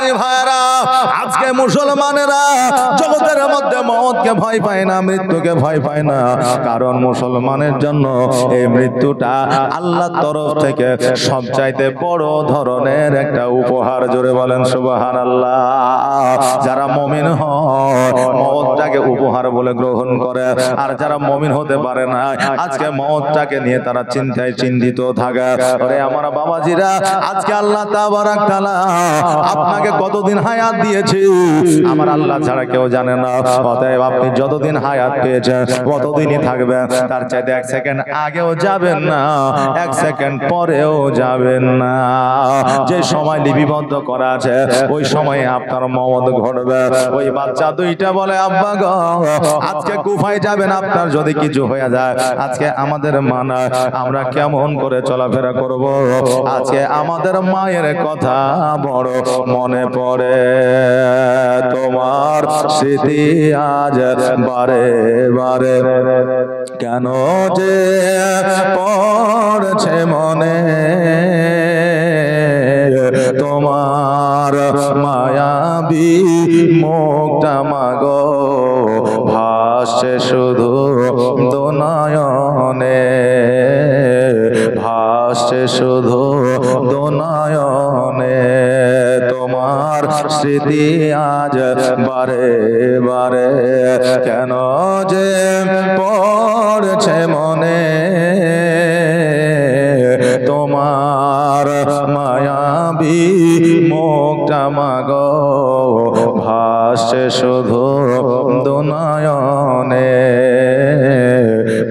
আমারই ভাইরা, আজকে মুসলমানেরা জগতের মধ্যে মওতকে ভয় পায় না, মৃত্যুকে ভয় পায় না, কারণ মুসলমানের জন্য এই মৃত্যুটা আল্লাহর তরফ থেকে সবচাইতে বড় ধরনের একটা উপহার। জোরে বলেন সুবহানাল্লাহ। যারা মুমিন হয় মওতটাকে উপহার বলে গ্রহণ করে, আর যারা মুমিন হতে পারে না আজকে মওতটাকে নিয়ে তারা চিন্তায় চিন্তিত থাকে। ওরে আমার বাবাজিরা, আজকে আল্লাহ তাবারাক তাআলা আপনাকে কতদিন হায়াত দিয়েছে আমার আল্লাহ ছাড়া কেউ জানে না। অতএব আপনি যতদিন হায়াত পেয়েছেন ততদিনই থাকবেন, তার চাইতে এক সেকেন্ড আগেও যাবেন না, এক সেকেন্ড পরেও যাবেন না। যে সময় লিপিবদ্ধ করা আছে ওই সময়ে আপনার মওত ঘটবে। ওই বাচ্চা দুইটা বলে, আব্বা গো আজকে কুফায় যাবেন, আপনার যদি কিছু হয়ে যায় আজকে আমাদের মানা আমরা কেমন করে চলাফেরা করব? আজকে আমাদের মায়ের কথা বড় মনে পড়ে। তোমার স্মৃতি আজ বারে বারে কেন যে পড়ছে মনে, তোমার মায়াবী মুখটা মাগো ভাসছে শুধু দোনয়নে, ভাসছে শুধু দোনয়নে। তোমার স্মৃতি আজ বারে বারে কেন যে পড়ছে মনে, তোমার মায়াবী মুখটা মাগো ভাসছে শুধু দোনয়নে,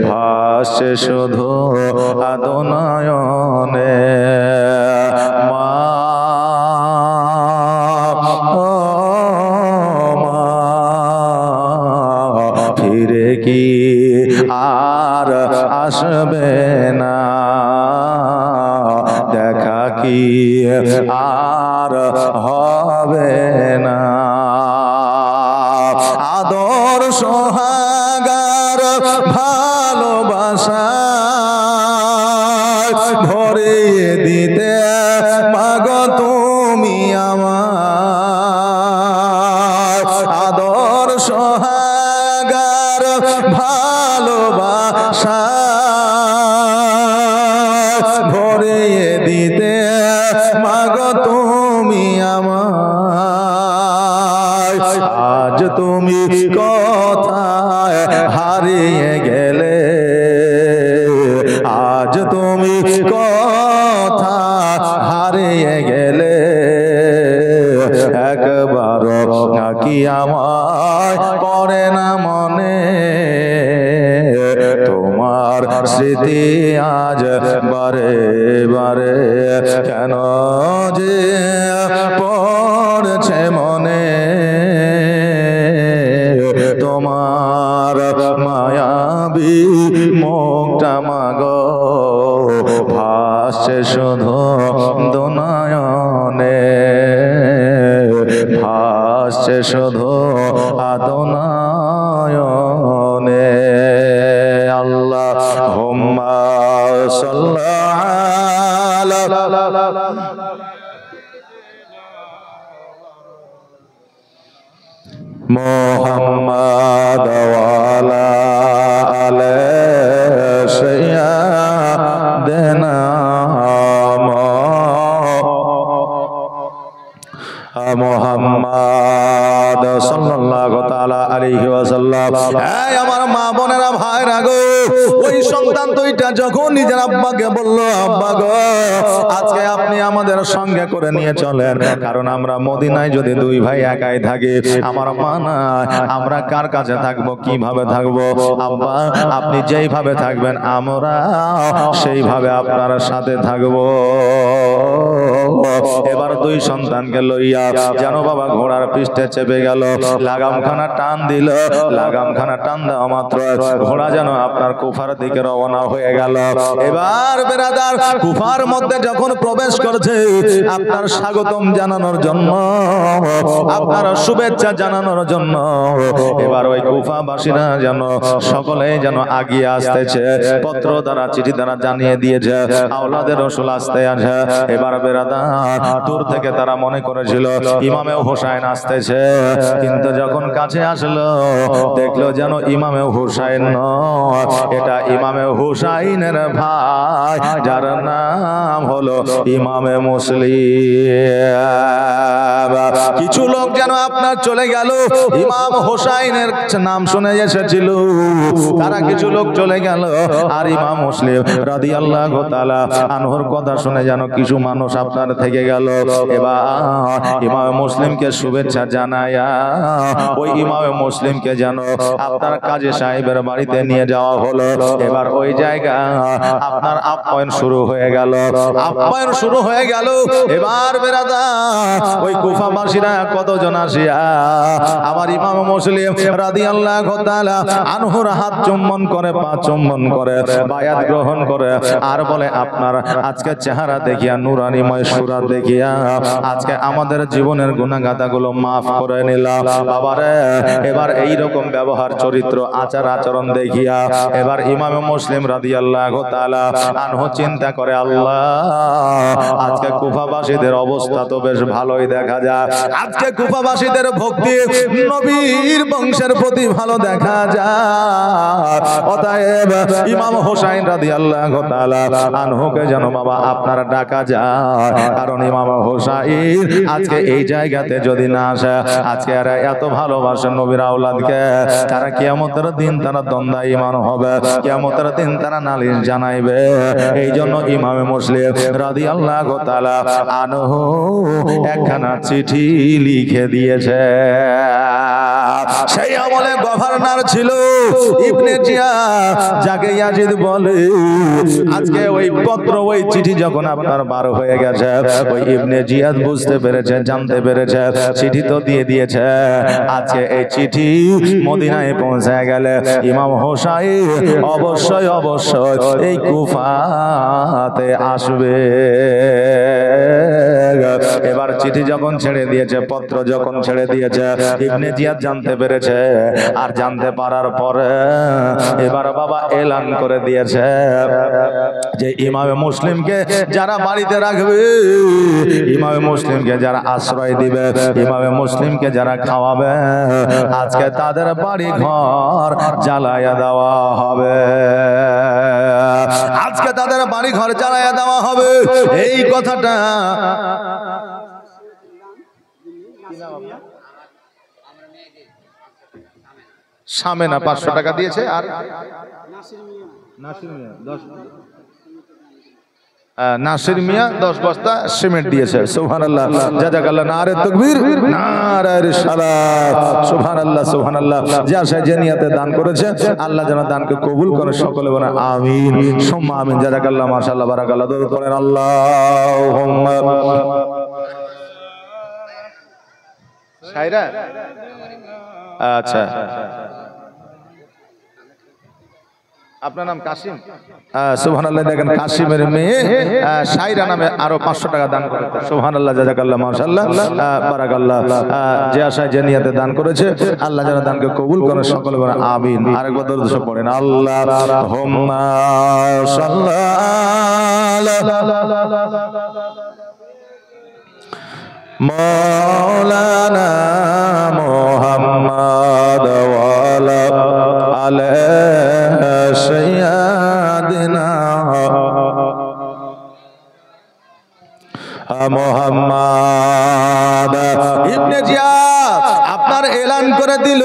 ভাসছে শুধু দোনয়নে। মা ফিরে কি আর আসবে না, দেখা কি আর হবে না। আদর সোহাগার ভালোবাসা ভরিয়ে দিতে মাগো তুমি আমার, আদর সোহাগার ভালোবাসা ভরিয়ে দিতে মাগো তুমি আমার। আজ তুমি কোথায় হারিয়ে গেলে, আজ তুমি কোথায় হারিয়ে গেলে, একবার কি আমায় পড়ে না মনে, তোমার স্মৃতি আজ বারে বারে কেন যে পড়ছে মনে, তোমার মায়াবী মুখটা মাগো ভাসছে শুধু দোনয়নে, ভাসছে শুধু দোনয়নে। আল্লাহুম্মা সাল্লি আলা মুহাম্মাদ ওয়া আলা আলি সাইয়্যিদিনা মুহাম্মাদ সাল্লাল্লাহু তাআলা আলাইহি ওয়াসাল্লাম। এই আমার মা বোনেরা ভাইরা গো, ওই সন্তান দুইটা যখন নিজের আব্বাকে বলল, আব্বা গো আজকে আপনি আমাদের সঙ্গে করে নিয়ে চলেন, কারণ আমরা মদিনায় যদি দুই ভাই একাই থাকি আমার মা না, আমরা কার কাছে থাকবো, কিভাবে থাকবো? আব্বা আপনি যেইভাবে থাকবেন আমরা সেইভাবে আপনার সাথে থাকবো। এবার দুই সন্তানকে লইয়া যেন বাবা ঘোড়ার পৃষ্ঠে চেপে গেল, লাগামখানা টান দিল, লাগামখানা টান দেওয়া মাত্র ঘোড়া যেন আপনার কুফার দিকে রওনা হয়ে গেল। এবার বেরাদার কুফার মধ্যে যখন প্রবেশ করছে আপনার স্বাগতম জানানোর জন্য, আপনার শুভেচ্ছা জানানোর জন্য, এবার ওই কুফাবাসীরা যেন সকলেই যেন আগিয়ে আসতেছে, পত্র দ্বারা চিঠি দ্বারা জানিয়ে দিয়েছে আওলাদের রসুল আসতে আছে। এবার বেরাদার দূর থেকে তারা মনে করেছিল ইমামে হোসাইন আসতেছে, কিন্তু যখন কাছে আসলো দেখলো যেন ইমামে হোসাইন নয়, এটা ইমামে হোসাইনের ভাই যার নাম হলো ইমামে মুসলিম। কিছু লোক যেন আপনার চলে গেল, ইমাম হোসাইনের নাম শুনে এসেছিল, তারা কিছু লোক চলে গেল, আর ইমাম মুসলিম রাদিয়াল্লাহু তাআলা আনহুর কথা শুনে যেন কিছু মানুষ আপনার থেকে গেল। এবার ইমাম মুসলিমকে শুভেচ্ছা জানায়া ওই ইমাম মুসলিমকে যেন আপনার কাজী সাহেবের বাড়িতে নিয়ে যাওয়া হলো। এবার ওই জায়গা আপনার আপ্যায়ন শুরু হয়ে গেল, আপ্যায়ন শুরু হয়ে গেল। এবার বেরাদার ওই কুফাবাসীরা কতজন আসিয়া আমার ইমাম মুসলিম রাদিয়াল্লাহু তাআলা আনহুর হাত চুম্বন করে, পা চুম্বন করে, বায়াত গ্রহণ করে, আর বলে আপনার আজকে চেহারা দেখিয়া, নুরানিময় সুরাত দেখিয়া আজকে আমাদের জীবনের গুনাহগাতাগুলো মাফ করে নিলাম বাবারে। এবার এই রকম ব্যবহার, চরিত্র, আচার আচরণ দেখিয়া এবার ইমাম মুসলিম রাদিয়াল্লাহু তাআলা আনহু চিন্তা করে, আল্লাহ আজকে কুফাবাসীদের অবস্থা তো বেশ ভালোই দেখা যায়, আজকে কুফাবাসীদের ভক্তি নবীর বংশের প্রতি ভালো দেখা যায়। অতএব ইমাম হোসাইন রাদিয়াল্লাহু তাআলা আনহুকে যেন বাবা আপনার ডাকা যায়, কারণ ইমাম হোসাইন আজকে এই জায়গাতে যদি না আসে, আজকে এরা এত ভালোবাসেন নবীর আওলাদকে, তারা কিয়ামতের দিন তারা দ্বন্দ্বায়মান হবে, কিয়ামতের দিন তারা নালিশ জানাইবে। এই জন্য ইমাম মুসলিম রাদিয়াল্লাহু তাআলা আনহু একখানা চিঠি লিখে দিয়েছে। সেই আমলে গভর্নর ছিল ইবনে জিয়াদ, যাকে ইয়াজিদ বলে। আজকে ওই পত্র, ওই চিঠি যখন আপনার বার হয়ে গেছে, ওই ইবনে জিয়াদ বুঝতে পেরেছে, জানতে পেরেছে, চিঠি তো দিয়ে দিয়েছে, আজকে এই চিঠি মদিনায় পৌঁছে গেলে ইমাম হোসাইন অবশ্যই অবশ্যই এই কুফাতে আসবে। এবার চিঠি যখন ছেড়ে দিয়েছে, পত্র যখন ছেড়ে দিয়েছে, ইবনে জিয়াদ জানতে পেরেছে, আর জানতে পারার পরে এবার বাবা এলান করে দিয়েছে যে ইমামে মুসলিমকে যারা বাড়িতে রাখবে, ইমামে মুসলিমকে যারা আশ্রয় দিবে, ইমামে মুসলিমকে যারা খাওয়াবে, আজকে তাদের বাড়ি ঘর জ্বালায়া দেওয়া হবে, আজকে তাদের বাড়ি ঘর জ্বালায়া দেওয়া হবে। এই কথাটা সামেনা 500 টাকা দিয়েছে, আর নাসির মিয়া 10 বস্তা সিমেন্ট দিয়েছে। সুবহানাল্লাহ, জাযাকাল্লাহ, নারে তাকবীর, নারে রিসালাত, সুবহানাল্লাহ সুবহানাল্লাহ। যে নিয়তে দান করেছে আল্লাহ যেন দানকে কবুল করে, সকলে বলে আমিন সুম্মা আমিন। জাযাকাল্লাহ, মাশাআল্লাহ, বারাকাল্লাহ। দরুদ পড়েন আল্লাহুম্মা। শায়রা, আচ্ছা, আপনার নাম কাসিম? সুবহানাল্লাহ। দেখেন কাসিমের মেয়ে শায়রা নামে আরো 500 টাকা দান করেছে। সুবহানাল্লাহ, জাযাকাল্লাহ, মাশাআল্লাহ, বারাকাল্লাহ। যে আশায় যে নিয়তে দান করেছে আল্লাহ যেন দানকে কবুল করে, সকলে বলেন আমিন। আরেকবার দরুদ পড়েন আল্লাহুম্মা সাল্লাল্লাহু মাওলানা মুহাম্মদ ওয়া আলা সাইয়্যিদিনা মুহাম্মদ। ইবনে জিয়াদ আপনার এলান করে দিল,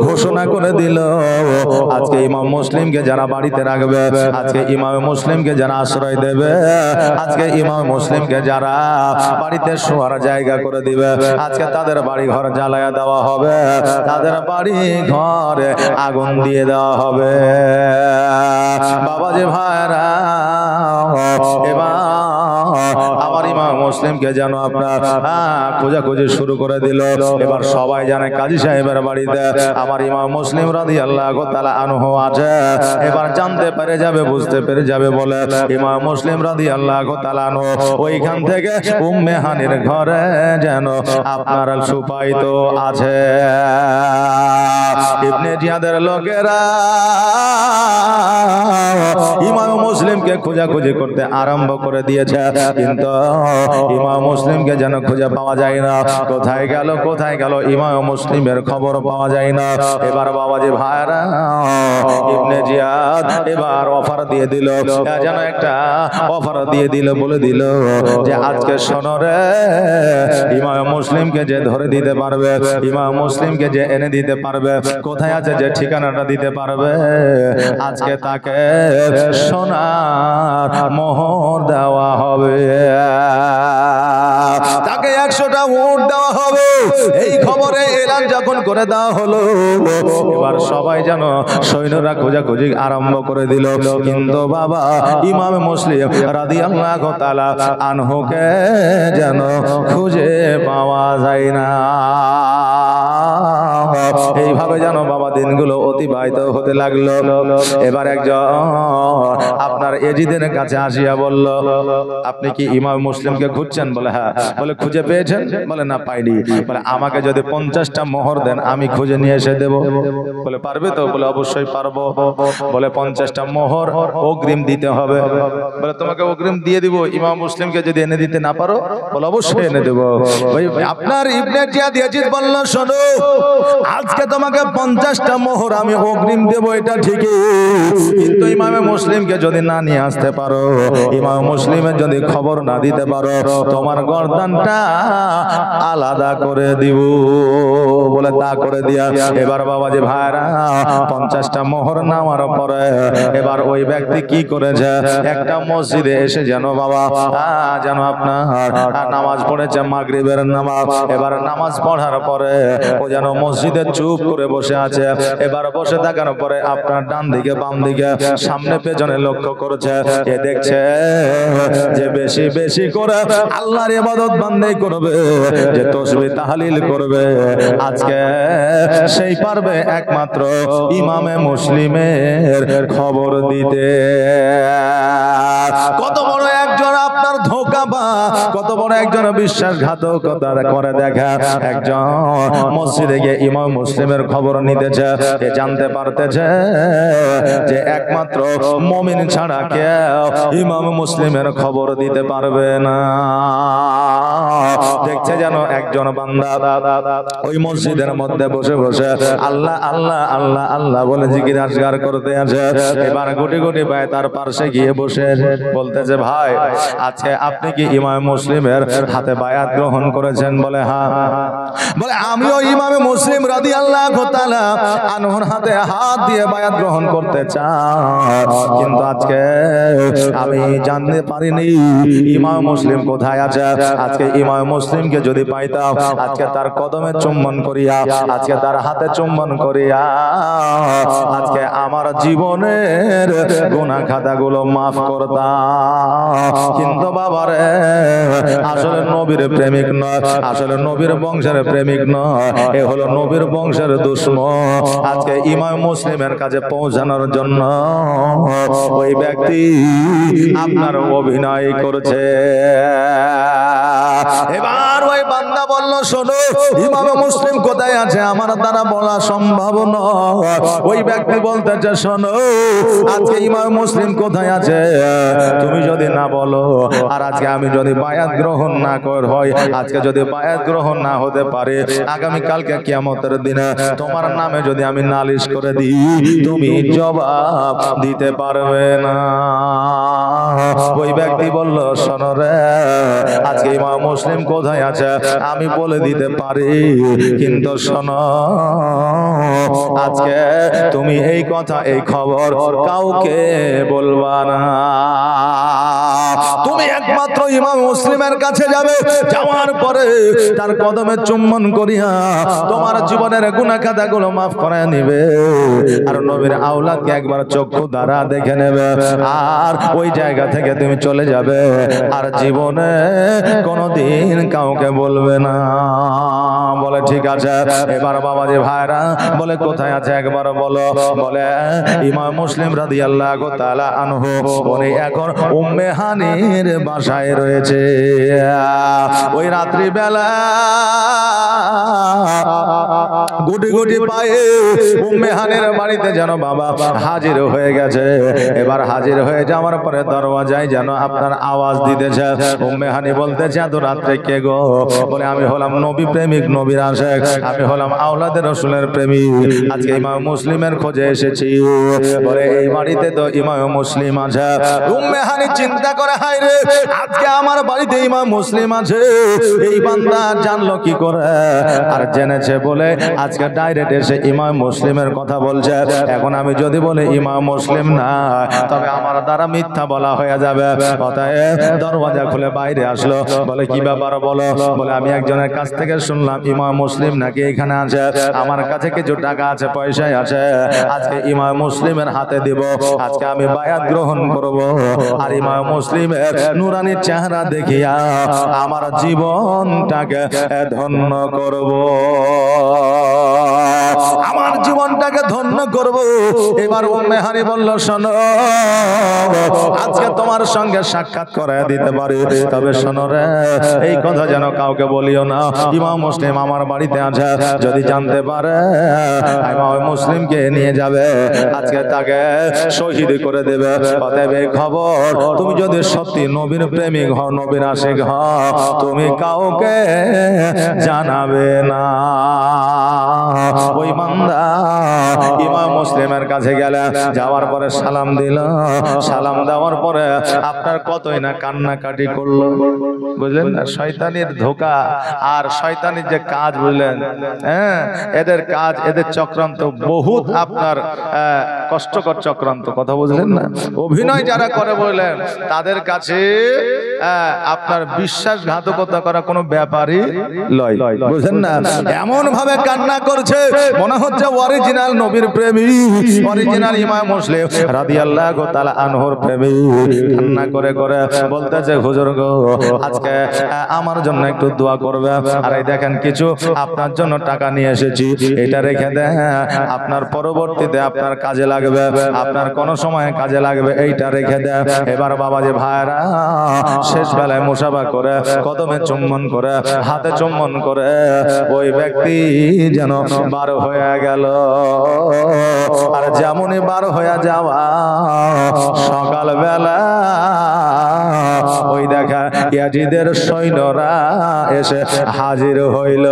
ঘোষণা করে দিল, আজকে ইমাম মুসলিমকে যারা বাড়িতে রাখবে, আজকে ইমাম মুসলিমকে যারা আশ্রয় দেবে, আজকে ইমাম মুসলিমকে যারা বাড়িতে শোয়ার জায়গা করে দিবে, আজকে তাদের বাড়ি ঘর জ্বালায়া দেওয়া হবে, তাদের বাড়ি ঘরে আগুন দিয়ে দেওয়া হবে। বাবাজি ভাইরা, এবার আমার ইমাম মুসলিমকে যেন আপনার খোঁজাখুঁজি শুরু করে দিল। এবার সবাই জানে কাজী সাহেবের বাড়িতে আমার ইমাম মুসলিম রাদিয়াল্লাহু তাআলা আনহু আছে। এবার জানতে পেরে যাবে, বুঝতে পেরে যাবে বলে ইমাম মুসলিম রাদিয়াল্লাহু তাআলা আনহু ওইখান থেকে উম্মে হানির ঘরে যেন আপনার সুপাইত আছে। ইবনে জিয়াদের লোকেরা ইমাম মুসলিমকে খোঁজাখুঁজি করতে আরম্ভ করে দিয়েছে, কিন্তু ইমাম মুসলিমকে যেন খুঁজে পাওয়া যায় না। কোথায় গেল ইমাম মুসলিমের খবর পাওয়া যায় না। এবার বাবাজি ভাইরা ইবনে জিয়াদ এবার অফার দিয়ে দিল, যেন একটা অফার দিয়ে দিল, বলে দিল যে আজকে শোনো রে, ইমাম মুসলিমকে যে ধরে দিতে পারবে, ইমাম মুসলিমকে যে এনে দিতে পারবে, কোথায় আছে যে ঠিকানাটা দিতে পারবে, আজকে তাকে সোনার মোহর দেওয়া হবে, তাকে 100টা উট দেওয়া হবে। এই খবরে এলান যখন করে দেওয়া হলো, এবার সবাই যেন সৈন্যরা খোঁজাখুঁজি আরম্ভ করে দিল, কিন্তু বাবা ইমাম মুসলিম রাদিয়াল্লাহু তাআলা আনহুকে যেন খুঁজে পাওয়া যায় না। এইভাবে যেন বাবা দিনগুলো অতিবাহিত হতে লাগলো। এবার একজন আপনার এজিদের কাছে আসিয়া বলল, আপনি কি ইমাম মুসলিমকে খুঁজছেন? বলে হ্যাঁ। বলে খুঁজে পেয়েছেন? বলে না, পাইনি। বলে আমাকে যদি 50টা মোহর দেন আমি খুঁজে নিয়ে এসে দেব। বলে পারবে তো? বলে অবশ্যই পারবো। বলে 50টা মোহর অগ্রিম দিতে হবে। বলে তোমাকে অগ্রিম দিয়ে দিব, ইমাম মুসলিমকে যদি এনে দিতে না পারো? বলে অবশ্যই এনে দেব। আপনার ইবনে জিয়াদ ইয়াজিদ বলল, শোনো, আজকে তোমাকে 50টা মোহর আমি অগ্রিম দেব, এটা ঠিকই, কিন্তু ইমামে মুসলিমকে যদি না নিয়ে আসতে পারো, ইমাম মুসলিমের যদি খবর না দিতে পারো, তোমার গর্দানটা আলাদা করে দিব। বলে তা করে দিয়া এবার বাবাজি ভাইরা 50টা মোহর নেওয়ার পরে এবার ওই ব্যক্তি কি করেছে, একটা মসজিদে এসে যেন বাবা যেন আপনার নামাজ পড়েছে, মাগরিবের নামাজ। এবার নামাজ পড়ার পরে ও যেন মসজিদে চুপ করে বসে আছে। এবার বসে থাকার পরে আপনার ডান দিকে বাম দিকে সামনে পেছনে লক্ষ্য করেছে, এ দেখছে যে বেশি বেশি করে আল্লাহর ইবাদত বান্দাই করবে, যে তাসবিহ তাহলিল করবে, আজকে সেই পারবে একমাত্র ইমামে মুসলিমের খবর দিতে। কত বড় একজন আপনার ধোঁকাবা, কত বড় একজন বিশ্বাসঘাতকতা করে দেখা। একজন মসজিদে গিয়ে ইমাম মুসলিমের খবর নিতেছে, এ জানতে পারতেছে যে একমাত্র মুমিন ছাড়া কেউ ইমাম মুসলিমের খবর দিতে পারবে না। দেখছে যেন একজন বান্দা ওই মসজিদের মধ্যে বসে বসে আল্লাহ আল্লাহ আল্লাহ আল্লাহ বলে জিকির আজগার করতে আছে। এবার গুটি গুটি ভাই তার পাশে গিয়ে বসে বলতেছে, ভাই আজকে আপনি কি ইমাম মুসলিমের হাতে বায়াত গ্রহণ করেছেন? বলে হ্যাঁ। বলে আমিও ইমামে মুসলিম রাদিয়াল্লাহু তাআলা আনহুর হাতে হাত দিয়ে বায়াত গ্রহণ করতে চাই, কিন্তু আজকে আমি জানতে পারিনি ইমাম মুসলিম কোথায় আছে। আজকে ইমাম মুসলিমকে যদি পাইতাম, আজকে তার কদমে চুম্বন করিয়া, আজকে তার হাতে চুম্বন করিয়া, আজকে আমার জীবনের গুনাহ খাতাগুলো মাফ করতাম। কিন্তু বাবারে আসলে নবীর প্রেমিক নয়, আসলে নবীর বংশের প্রেমিক নয়, এ হলো নবীর বংশের দুশমন। আজকে ইমাম মুসলিমের কাছে পৌঁছানোর জন্য ওই ব্যক্তি আপনার অভিনয় করছে। এবার ওই বান্দা বলল, শোনো, ইমাম মুসলিম কোথায় আছে আমার দ্বারা বলা সম্ভব নয়। ওই ব্যক্তি বলতেছে, শোনো, আজকে ইমাম মুসলিম কোথায় আছে তুমি যদি না বলো, আর আজকে আমি যদি বায়াত গ্রহণ না কর হয়, আজকে যদি বায়াত গ্রহণ না হতে পারে, আগামী কালকে কিয়ামতের দিনে তোমার নামে যদি আমি নালিশ করে দিই, তুমি জবাব দিতে পারবে না। ওই ব্যক্তি বলল, শোনো রে, আজকে ইমাম মুসলিম কোথায় আছে আমি বলে দিতে পারি, কিন্তু শোনো, আজকে তুমি এই কথা এই খবর কাউকে বলবা না। তুমি একমাত্র ইমাম মুসলিমের কাছে যাবে, যাওয়ার পরে তার কদমে চুম্বন করিয়া তোমার জীবনের গুনাহ খাতাগুলো মাফ করে নিবে, আর নবীর আওলাদকে একবার চক্ষু দ্বারা দেখে নেবে, আর ওই জায়গা থেকে তুমি চলে যাবে, আর জীবনে কোনোদিন কাউকে বলবে না। বলে ঠিক আছে। এবার বাবাজি ভাইরা বলে কোথায় আছে একবার বলো। বলে ইমাম মুসলিম রাদিয়াল্লাহু তাআলা আনহু উনি এখন উম্মে হানির বাসায় রয়েছে। ওই রাত্রি বেলা গুটি গুটি পায়ে উম্মে হানির বাড়িতে যেন বাবা হাজির হয়ে গেছে। এবার হাজির হয়ে যাওয়ার পরে দরওয়াজায় যেন আপনার আওয়াজ দিতেছে। উম্মে হানি বলতেছে এত রাত্রে কে গো? বলে আমি হলাম নবী প্রেমিক, নবীর আশিক, আমি হলাম আওলাদের রাসূলের প্রেমিক। আজকে ইমাম মুসলিমের খোঁজে এসেছি। বলে এই বাড়িতে তো ইমাম মুসলিম আছে। উম্মে হানি চিন্তা করে হায় রে, আজকে আমার বাড়িতে ইমাম মুসলিম আছে, এই বান্দা জানলো কি করে? আর জেনেছে বলে আজকে ডাইরেক্ট এসে ইমাম মুসলিমের কথা বলছে। এখন আমি যদি বলে ইমাম মুসলিম না, তবে আমার দ্বারা মিথ্যা বলা হয়ে যাবে। অতএব দরওয়াজা খুলে বাইরে আসলো। বলে কি ব্যাপার বলো? বলে আমি একজনের কাছ থেকে শুনলাম ইমাম মুসলিম নাকি এখানে আছে, আমার কাছে কিছু টাকা আছে, পয়সায় আছে, আজকে ইমাম মুসলিমের হাতে দিব, আজকে আমি বায়াত গ্রহণ করব। আর ইমাম মুসলিমের নুরানি চেহারা দেখিয়া আমার জীবনটাকে ধন্য করব, আমার জীবনটাকে ধন্য করব। এবার উম্মে হানি বলল শোনো, আজকে তোমার সঙ্গে সাক্ষাৎ করায় দিতে পারি, তবে শোনো রে, এই কথা যেন কাউকে বলিও না। ইমাম মুসলিম আমার বাড়িতে আছে, যদি জানতে পারে ইমাম মুসলিমকে নিয়ে যাবে, আজকে তাকে শহীদ করে দেবে। অতএব এই খবর তুমি যদি সত্যি নবীর প্রেমিক হও, নবীর আশিক হও, তুমি কাউকে জানাবে না। ওই বান্দা ইমাম মুসলিমের কাছে গেলে, যাওয়ার পরে সালাম দিল। সালাম দেওয়ার পরে আপনার কতই না কান্নাকাটি করলো, বুঝলেন না? শয়তানির ধোঁকা আর শয়তানির যে কাজ, বুঝলেন? হ্যাঁ, এদের কাজ, এদের চক্রান্ত বহুত আপনার কষ্টকর চক্রান্ত, কথা বুঝলেন না? অভিনয় যারা করে বললেন, তাদের কাছে আপনার বিশ্বাসঘাতকতা করা কোনো ব্যাপারই লয়, বুঝলেন না? এমন ভাবে কান্না করছে মনে হচ্ছে অরিজিনাল নবীর প্রেমিক, অরিজিনাল ইমাম মুসলিম রাদিয়াল্লাহু তাআলা আনহুর প্রেমিক। কান্না করে করে বলতেছে হুজুর গো, আজকে আমার জন্য একটু দোয়া করবে। আর এই দেখেন কিছু আপনার জন্য টাকা নিয়ে এসেছি, এটা রেখে দেন, আপনার পরবর্তীতে আপনার কাজে লাগবে, আপনার কোন সময় কাজে লাগবে, এইটা রেখে দেন। এবার বাবাজি ভাইরা শেষ বেলায় মুসাফা করে, কদমে চুম্বন করে, হাতে চুম্বন করে ওই ব্যক্তি যেন বার হয়ে গেল। আর যেমনই বার হয়ে যাওয়া, সকালবেলা ওই দেখা ইয়াজিদের সৈন্যরা এসে হাজির হইল।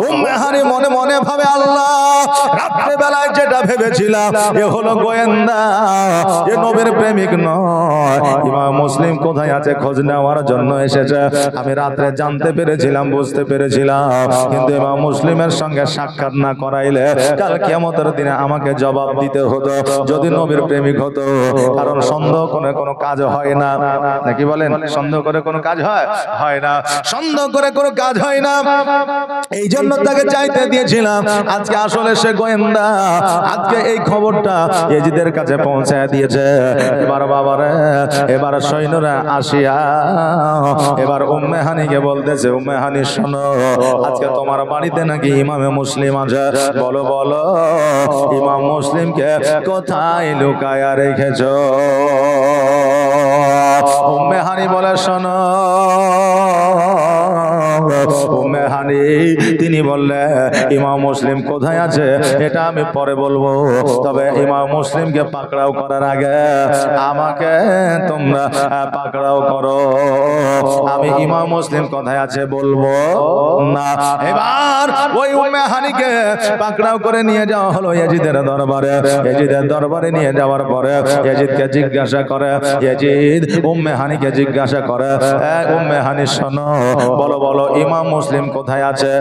উম্মে হানি মনে মনে ভাবে, আল্লাহ, রাত্রে বেলায় যেটা ভেবেছিলাম এ হলো গোয়েন্দা, এ নবীর প্রেমিক নয়। ইমাম মুসলিম কোথায় আছে খোঁজ নেওয়ার জন্য এসেছে। আমি রাত্রে জানতে পেরেছিলাম, বুঝতে পেরেছিলাম, কিন্তু ইমাম মুসলিমের সঙ্গে সাক্ষাৎ না করাইলে কাল কিয়ামতের দিনে আমাকে জবাব দিতে হতো যদি নবীর প্রেমিক হতো। কারণ সন্দেহ করে কোনো কাজ হয় না, নাকি বলেন? সন্দেহ করে কোনো কাজ হয় না, সন্দেহ করে কোনো কাজ হয় না। এই জন্য তাকে চাইতে দিয়েছিলাম। আজকে আসলে সে গোয়েন্দা, আজকে এই খবরটা ইয়াজিদের কাছে পৌঁছায় দিয়েছে। এবার বাবারে, এবার সৈন্যরা আসিয়া এবার উম্মে হানিকে বলতেছে, উম্মে হানি শোনো, আজকে তোমার বাড়িতে নাকি ইমামে মুসলিম আছে, বলো বলো ইমাম মুসলিমকে কোথায় লুকায়া রেখেছো? উম্মে হানি বলে শোনো, উম্মে হানি তিনি বললে ইমাম মুসলিম কোথায় আছে এটা আমি পরে বলবো, তবে ইমাম মুসলিমকে পাকড়াও করার আগে আমাকে তোমরা পাকড়াও করো। আমি ইমাম মুসলিম কোথায় আছে বলবো না। এবার ওই উম্মে হানিকে পাকড়াও করে নিয়ে যাওয়া হলো ইয়াজিদের দরবারে। ইয়াজিদের দরবারে নিয়ে যাওয়ার পরে ইয়াজিদকে জিজ্ঞাসা করে, ইয়াজিদ উম্মে হানিকে জিজ্ঞাসা করে, উম্মে হানি শোনো, বলো বলো ইমাম মুসলিম কোথায় আছে?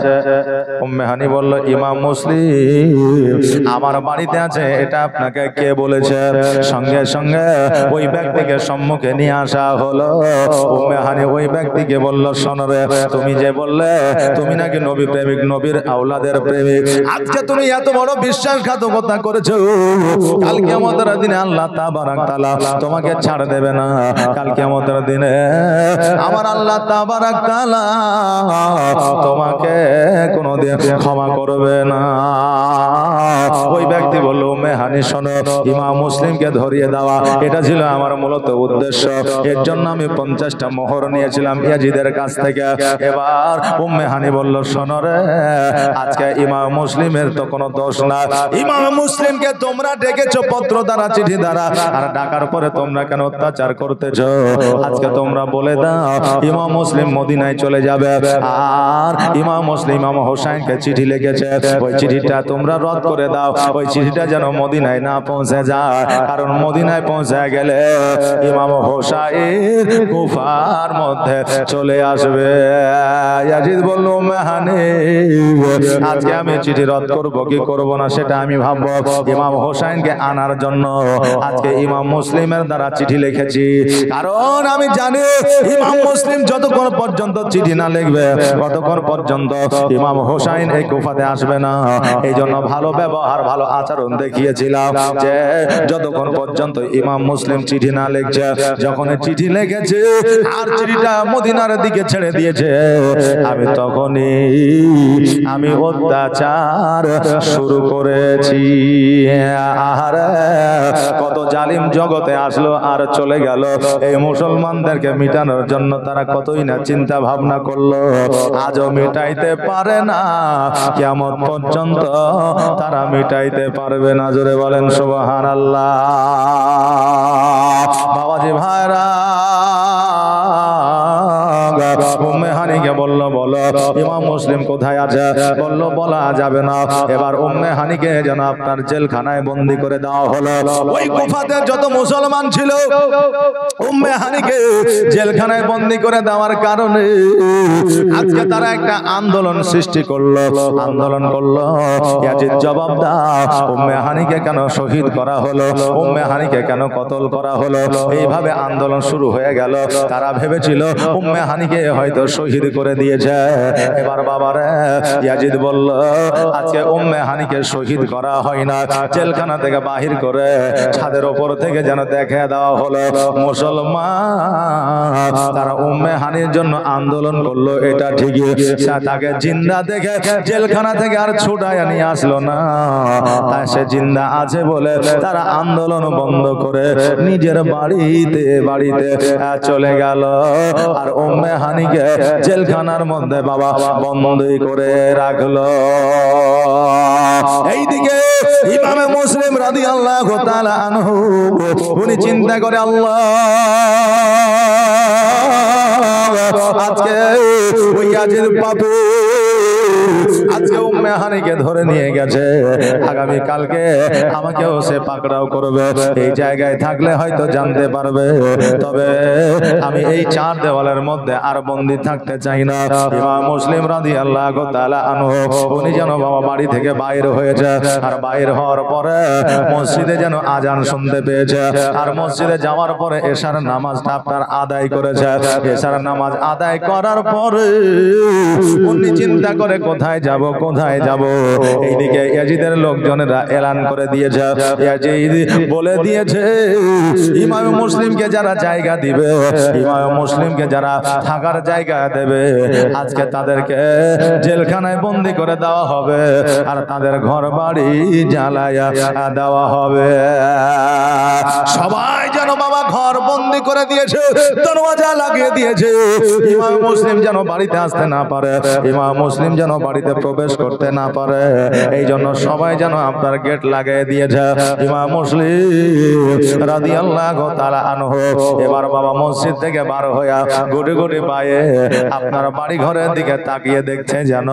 উম্মে হানি বলল, ইমাম মুসলিম আমার বাড়িতে আছে, এটা আপনাকে কে বলেছে? সঙ্গে সঙ্গে ওই ব্যক্তিকে সম্মুখে নিয়ে আসা হলো। উম্মে হানি ওই ব্যক্তিকে বলল, শোনো রে, তুমি যে বললে তুমি নাকি নবী প্রেমিক, নবীর আওলাদের প্রেমিক, আজকে তুমি এত বড় বিশ্বাসঘাতকতা করেছো, কাল কিয়ামতের দিনে আল্লাহ তাবারাক তাআলা তোমাকে ছাড় দেবে না। কাল কিয়ামতের দিনে আমার আল্লাহ তাবারাক তাআলা তোমাকে কোনোদিন ক্ষমা করবে না। ওই ব্যক্তি বলল, উম্মে হানি শোনো, ইমাম মুসলিমকে ধরিয়ে দেওয়া, এটা ছিল আমার মূলত উদ্দেশ্য। এর জন্য আমি 50টা মোহর নিয়েছিলাম ইয়াজিদের কাছ থেকে। এবার উম্মে হানি বলল, শোনো রে, আজকে ইমাম মুসলিমের তো কোনো দোষ না। ইমাম মুসলিমকে তোমরা ডেকেছো পত্র দ্বারা, চিঠি দ্বারা, আর ডাকার পরে তোমরা কেন অত্যাচার করতেছো? আজকে তোমরা বলে দাও ইমাম মুসলিম মদিনায় চলে যাবে। আর ইমাম মুসলিম ইমাম হোসাইনকে চিঠি লিখেছে, ওই চিঠিটা তোমরা রদ করে দাও। ওই চিঠিটা যেন মদিনায় না পৌঁছে যায়, কারণ মদিনায় পৌঁছে গেলে ইমাম হোসাইন কুফার মধ্যে চলে আসবে। ইয়াজিদ বলল, উম্মে হানি, আজকে আমি চিঠি রদ করব কি করব না সেটা আমি ভাববো। ইমাম হোসাইনকে আনার জন্য আজকে ইমাম মুসলিমের দ্বারা চিঠি লিখেছি, কারণ আমি জানি ইমাম মুসলিম যতক্ষণ পর্যন্ত চিঠি না লিখবে ততক্ষণ পর্যন্ত ইমাম হোসাইন এই কুফাতে আসবে না। এই জন্য ভালো ব্যবহার, ভালো আচরণ দেখিয়েছিলাম যে যতক্ষণ পর্যন্ত ইমাম মুসলিম চিঠি না লিখছে, যখন চিঠি লিখেছে আর চিঠিটা মদিনার দিকে ছেড়ে দিয়েছে, আমি তখনই আমি অত্যাচার শুরু করেছি। আর কত জালিম জগতে আসলো আর চলে গেল। এই মুসলমানদেরকে মিটানোর জন্য তারা কতই না চিন্তা ভাবনা করলো, আজও মিটাইতে পারে না, কিয়ামত পর্যন্ত তারা মিটাইতে পারবে না। জোরে বলেন সুবহানাল্লাহ। বাবাজি ভাইরা, উম্মে হানিকে বলল, বলো ইমাম মুসলিম কোথায় আছে? বলল, বলা যাবে না। এবার উম্মে হানিকে যেন আপনার জেলখানায় বন্দী করে দেওয়া হলো। ওই কুফাতে যত মুসলমান ছিল, উম্মে হানিকে জেলখানায় বন্দী করে দেওয়ার কারণে আজকে তারা একটা আন্দোলন সৃষ্টি করলো, আন্দোলন করলো, ইয়াজিদ জবাব দাও, উম্মে হানিকে কেন শহীদ করা হলো, উম্মে হানিকে কেন কতল করা হলো? এইভাবে আন্দোলন শুরু হয়ে গেল। তারা ভেবেছিল উম্মে হানিকে হয়তো শহীদ করে দিয়েছে। এবার বাবারে, ইয়াজিদ বলল, আজকে উম্মে হানিকে শহীদ করা হয় না, জেলখানা থেকে বাহির করে ছাদের উপর থেকে যেন দেখে দেওয়া হলো মুসলমান তারা উম্মে হানির জন্য আন্দোলন করলো, এটা ঠিকই, তাকে জিন্দা দেখে জেলখানা থেকে আর ছুটায় নিয়ে আসলো না। তাই সে জিন্দা আছে বলে তারা আন্দোলন বন্ধ করে নিজের বাড়িতে চলে গেল। আর উম্মে হানিকে জেলখানার মধ্যে বাবা বন্দী করে রাখলো। এইদিকে ইমামে মুসলিম রাদিয়াল্লাহু তাআলা আনহু উনি চিন্তা করে, আল্লাহ, আজকে ওই ইয়াজিদ পাপী আজকে উম্মে হানিকে ধরে নিয়ে গেছে, আগামী কালকে আমাকেও সে পাকড়াও করবে। এই জায়গায় থাকলে হয়তো জানতে পারবে, তবে আমি এই চার দেওয়ালের মধ্যে আর বন্দী থাকতে চাই না। ইমাম মুসলিম রাদিয়াল্লাহু তাআলা আনহু উনি যেন বাবা বাড়ি থেকে বাইর হয়েছে, আর বাইর হওয়ার পরে মসজিদে যেন আজান শুনতে পেয়েছে, আর মসজিদে যাওয়ার পরে এশার নামাজটা আপনার আদায় করেছে। এশার নামাজ আদায় করার পরে উনি চিন্তা করে কোথায় যাব, কোথায় যাব। এইদিকে ইয়াজিদের লোকজনেরা এলান করে দিয়েছে, ইয়াজিদ বলে দিয়েছে ইমাম মুসলিমকে যারা জায়গা দিবে, ইমাম মুসলিমকে যারা থাকার জায়গা দেবে, আজকে তাদেরকে জেলখানায় বন্দী করে দেওয়া হবে, আর তাদের ঘর বাড়ি জ্বালায়া দেওয়া হবে। সবাই যেন বাবা ঘর বন্দী করে দিয়েছে, দরওয়াজা লাগিয়ে দিয়েছে, ইমাম মুসলিম যেন বাড়িতে আসতে না পারে, ইমাম মুসলিম যেন বাড়িতে প্রবেশ করতে না পারে। এই জন্য সবাই যেন আপনার গেট লাগিয়ে দিয়েছে। ইমাম মুসলিম রাদিয়াল্লাহু তাআলা আনহু এবার বাবা মসজিদ থেকে বার হইয়া গুটি গুটি পায়ে আপনার বাড়ি ঘরের দিকে তাকিয়ে দেখছে যেন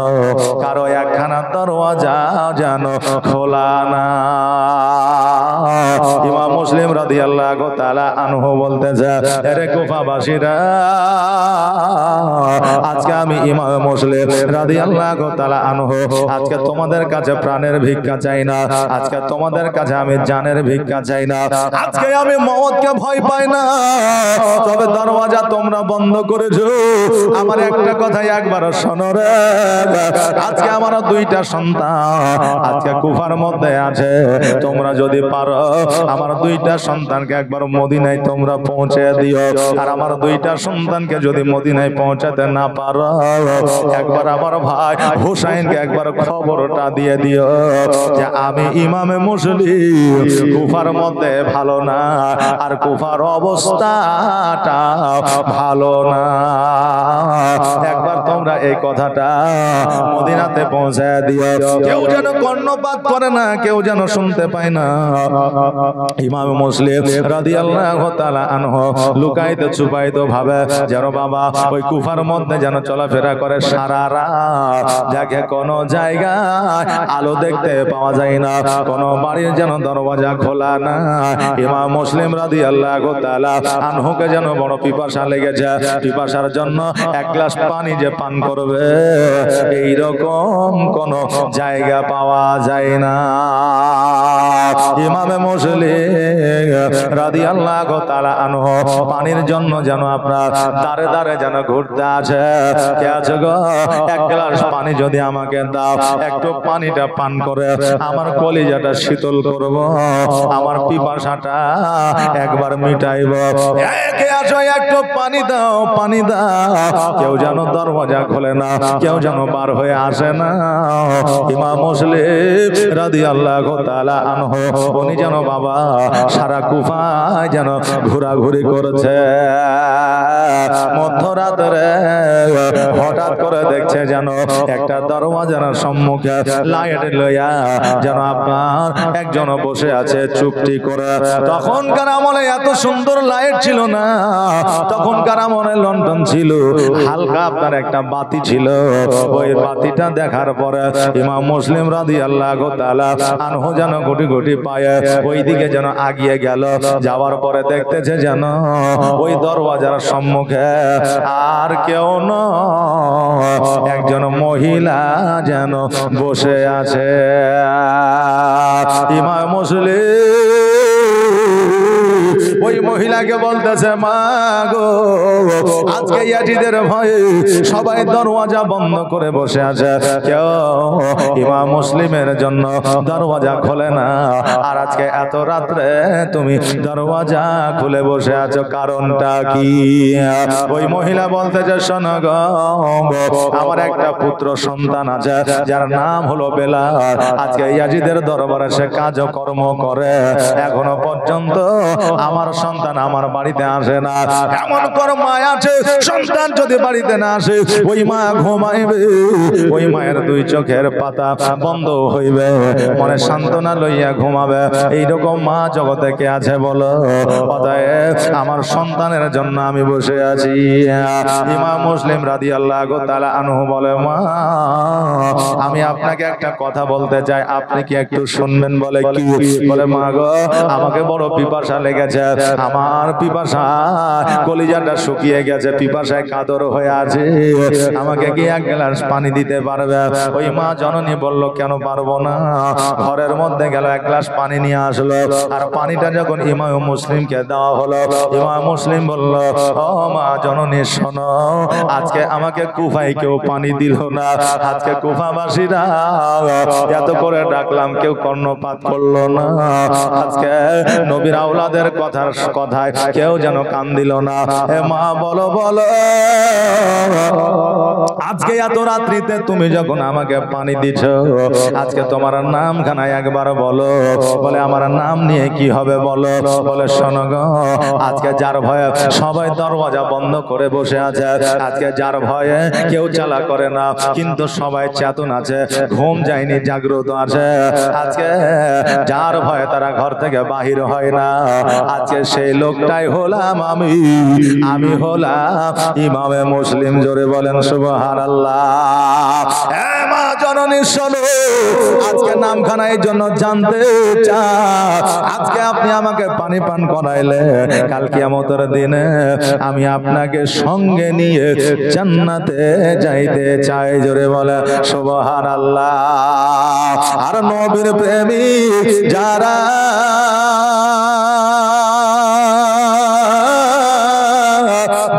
কারো একখানা দরওয়াজা যেন খোলা না। ইমাম মুসলিম রাদিয়াল্লাহু তাআলা আনহু বলতেছে, আরে কুফাবাসীরা, আজকে আমি ইমাম মুসলিম রাদিয়াল্লাহু তাআলা আনহু আজকে তোমাদের কাছে প্রাণের ভিক্ষা চাই না, আজকে তোমাদের কাছে আমি জানের ভিক্ষা চাই না, আজকে আমি মওতকে ভয় পাই না, তবে দরওয়াজা তোমরা বন্ধ করেছো। আমার একটা কথাই একবার শোনো রে, আজকে আমার দুইটা সন্তান আজকে কুফার মধ্যে আছে, তোমরা যদি পারো আমার দুইটা সন্তানকে একবার মদিনায় তোমরা পৌঁছে দিও, আর আমার দুইটা সন্তানকে যদি মদিনায় পৌঁছাতে না পারো, একবার আমার ভাই হুসাইনকে একবার খবরটা দিয়ে দিও যে আমি ইমামে মুসলিম কুফার মধ্যে ভালো না, আর কুফার অবস্থাটা ভালো না। একবার তোমরা এই কথাটা মদিনাতে পৌঁছায় দিও, কেউ যেন কর্ণপাত করে না, কেউ যেন শুনতে পায় না। ইমাম মুসলিম রাদিয়াল্লাহু তাআলা আনহু লুকাইতে ছুপাইতে ভাবে যেন বাবা ওই কুফার মধ্যে যেন চলাফেরা করে সারা রাত, যাকে কোনো জায়গায় আলো দেখতে পাওয়া যায় না, কোনো বাড়ির যেন দরওয়াজা খোলা না। ইমাম মুসলিম রাদিয়াল্লাহু তাআলা আনহুকে যেন বড় পিপাসা লেগেছে, পিপাসার জন্য এক গ্লাস পানি যে পান করবে এই রকম কোন জায়গা পাওয়া যায় না। ইমামে মুসলিম রাদিয়াল্লাহু তাআলা আনহু পানির জন্য যেন আপনার দাঁড়ে দাঁড়ে যেন ঘুরতে আছে, কে আছে গো এক গ্লাস পানি যদি আমাকে দাও, একটু পানিটা পান করে আমার কলিজাটা শীতল করব, আমার পিপাসাটা একবার মিটাইব, কে আছো একটু পানি দাও, পানি দাও। কেউ যেন দরওয়াজা খোলে না, কেউ যেন বার হয়ে আসে না। ইমাম মুসলিম রাদিয়াল্লাহু তাআলা আনহু উনি যেন বাবা সারা কুফায় যেন ঘোরাঘুরি করছে। মধ্যরাতে হঠাৎ করে দেখছে যেন একটা দরওয়াজার সম্মুখে লাইট লইয়া যেন আপনার একজন বসে আছে চুপটি করে। তখনকার আমলে এত সুন্দর লাইট ছিল না, তখনকার আমলে লন্ডন ছিল, হালকা আপনার একটা বাতি ছিল। ওই বাতিটা দেখার পরে ইমাম মুসলিম রাদিয়াল্লাহু তাআলা আনহু যেন গুটি গুটি পায়ে ওই দিকে যেন আগিয়ে গেল। যাওয়ার পরে দেখতেছে যেন ওই দরওয়াজার সম্মুখে আর কেউ নয়, একজন মহিলা যেন বসে আছে। ইমাম মুসলিম ওই মহিলাকে বলতেছে, মা গো আজকে ইয়াজিদের ভয়ে সবাই দরওয়াজা বন্ধ করে বসে আছে, কেউ ইমাম মুসলিমের জন্য দরওয়াজা খোলে না, আর আজকে এত রাত্রে তুমি দরওয়াজা খুলে বসে আছো, কারণটা কি? ওই মহিলা বলতেছে, শোনো গো আমার একটা পুত্র সন্তান আছে যার নাম হলো বেলাল, আজকে ইয়াজিদের দরবারে সে কাজকর্ম করে, এখনো পর্যন্ত আমার সন্তান আমার বাড়িতে আসে না। এমন কোন মা আছে সন্তান যদি বাড়িতে না আসে ওই মা ঘুমাইবে, ওই মায়ের দুই চোখের পাতা বন্ধ হইবে, মনে সান্ত্বনা লইয়া ঘুমাবে। এইরকম মা জগতে কে আছে বলো? অতএব আমার সন্তানের জন্য আমি বসে আছি। ইমাম মুসলিম রাদিয়াল্লাহু তাআলা আনহু বলে, মা আমি আপনাকে একটা কথা বলতে চাই, আপনি কি একটু শুনবেন? বলে কি? বলে মা গো আমাকে বড় পিপাসা লেগেছে, আমার পিপাসা কলিজাটা শুকিয়ে গেছে, পিপাসায় কাতর হয়ে আছে, আমাকে কি এক গ্লাস পানি দিতে পারবে? ওই মা জননী বলল, কেন পারবো না। ঘরের মধ্যে গেল, এক গ্লাস পানি নিয়ে আসলো, আর পানিটা যখন ইমাম মুসলিমকে দেওয়া হলো, ইমাম মুসলিম বলল, ও মা জননী শোনো, আজকে আমাকে কুফায় কেউ পানি দিল না, আজকে কুফাবাসীরা এত করে ডাকলাম কেউ কর্ণপাত করলো না, আজকে নবীর আওলাদের কথায় কেউ যেন কান দিল না। এ মা বলো বলো, আজকে এত রাত্রিতে তুমি যখন আমাকে পানি দিছ, আজকে তোমার নামখানা একবার বলো। বলে আমার নাম নিয়ে কি হবে বলো? বলে শোনো গো আজকে যার ভয়ে সবাই দরওয়াজা বন্ধ করে বসে আছে, আজকে যার ভয়ে কেউ চালা করে না, কিন্তু সবাই চেতন আছে, ঘুম যায়নি, জাগ্রত আছে, আজকে যার ভয়ে তারা ঘর থেকে বাহির হয় না, আজকে সেই লোকটাই হলাম আমি, আমি হলাম ইমামে মুসলিম। জোরে বলেন সুবহানাল্লাহ। হে মা জননী শোনো, আজকে নামখানা এই জন্য জানতে চাই, আজকে আপনি আমাকে পানি পান করাইলে কাল কিয়ামতের দিনে আমি আপনাকে সঙ্গে নিয়ে জান্নাতে যাইতে চাই। জোরে বলে সুবহানাল্লাহ। আর নবীর প্রেমিক যারা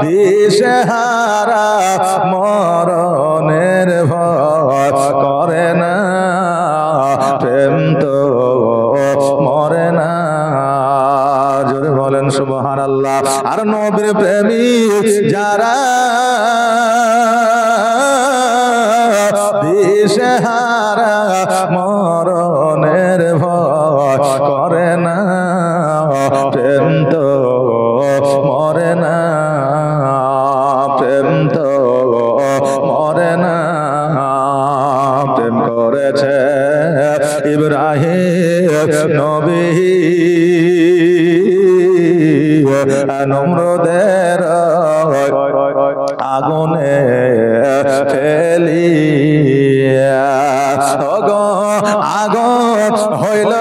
দিশেহারা মরণের ভয় করে না, প্রেম তো মরে না। জোরে বলেন সুবহানাল্লাহ। আর নবীর প্রেমিক যারা নমরুদের আগুনে ফেলিয়া ওগো আগুন হইল